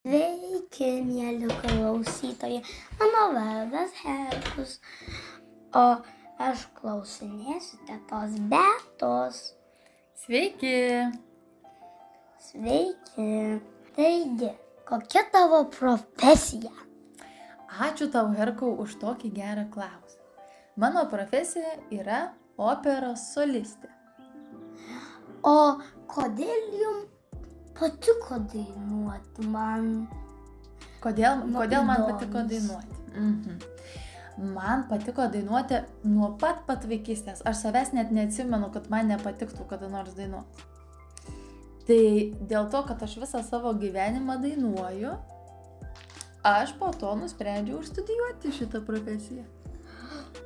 Sveiki, mėly klausytojai. Mano vardas Herkus, o aš klausinėsiu tetos Betos. Sveiki. Sveiki. Taigi, kokia tavo profesija? Ačiū tau, Herkau, už tokį gerą klausimą. Mano profesija yra operos solistė. O kodėl jums patiko dainuoti man? Kodėl man įdomus. patiko dainuoti? Man patiko dainuoti nuo pat vaikystės. Aš savęs net neatsimenu, kad man nepatiktų kada nors dainuoti. Tai dėl to, kad aš visą savo gyvenimą dainuoju, aš po to nusprendžiau studijuoti šitą profesiją.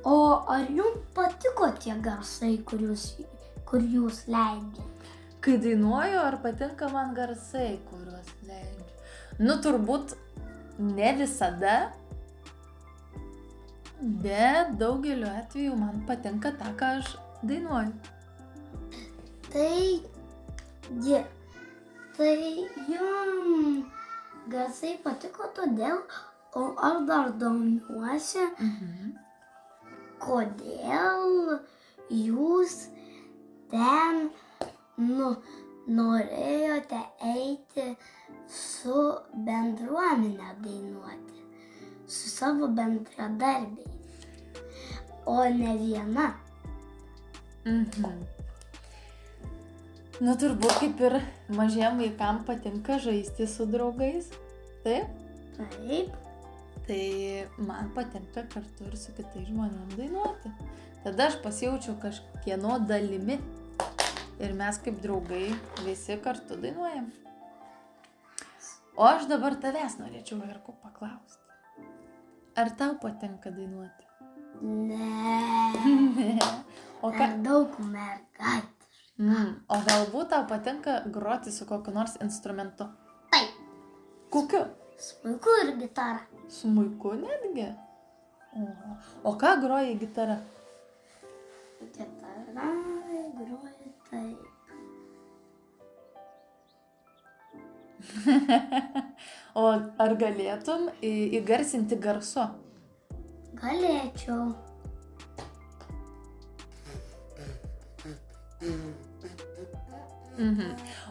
O ar jums patiko tie garsai, kur jūs leidžiate? Kai dainuoju, ar patinka man garsai, kuriuos leidžiu? Turbūt ne visada, bet daugeliu atveju man patinka tą, ką aš dainuoju. Tai jums garsai patiko todėl, o aš dar domiuosi, kodėl jūs ten norėjote eiti su bendruomenė dainuoti, su savo bendradarbiais, o ne viena. Turbūt kaip ir mažiem vaikam patinka žaisti su draugais, taip? Taip. Tai man patinka kartu ir su kitais žmonėm dainuoti. Tada aš pasijaučiau kažkieno dalimi ir mes kaip draugai visi kartu dainuojam. O aš dabar tavęs norėčiau, Herkau, paklausti. Ar tau patinka dainuoti? Ne. Per daug mergaitės. O galbūt tau patinka groti su kokiu nors instrumentu? Taip. Kokiu? Smuiku ir gitara. Smuiku netgi? O ką groji gitara? Gitara groja taip. O ar galėtum įgarsinti garsu? Galėčiau.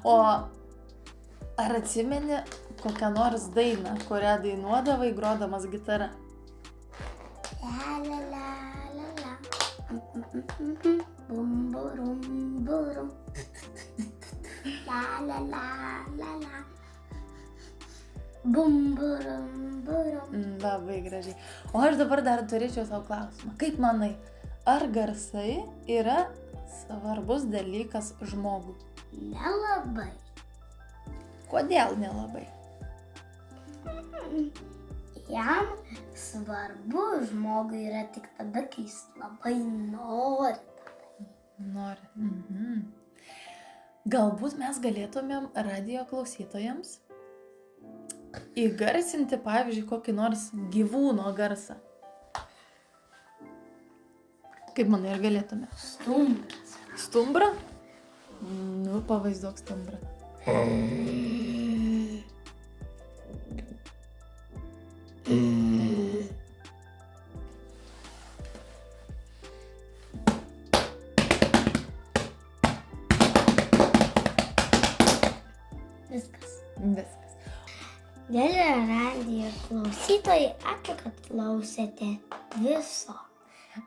O ar atsimeni kokią nors dainą, kurią dainuodavai grodamas gitara? La la la la la. Bum burum burum. La la la la la. Bum burum burum. Labai gražiai. O aš dabar dar turėčiau savo klausimą. Kaip manai, ar garsai yra svarbus dalykas žmogui? Nelabai. Kodėl nelabai? Jam svarbu žmogui yra tik tada, kai jis labai nori. Galbūt mes galėtumėm radijo klausytojams įgarsinti, pavyzdžiui, kokį nors gyvūno garsą. Kaip manai, ar galėtume? Stumbras. Stumbrą? Pavaizduok stumbrą. Viskas. Viskas. Radijo klausytojai, ačiū, kad klausėte viso.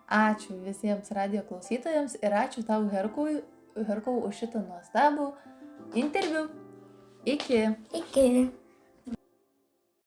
Ačiū visiems radijo klausytojams ir ačiū tau, Herkau, už šitą nuostabų interviu. Iki.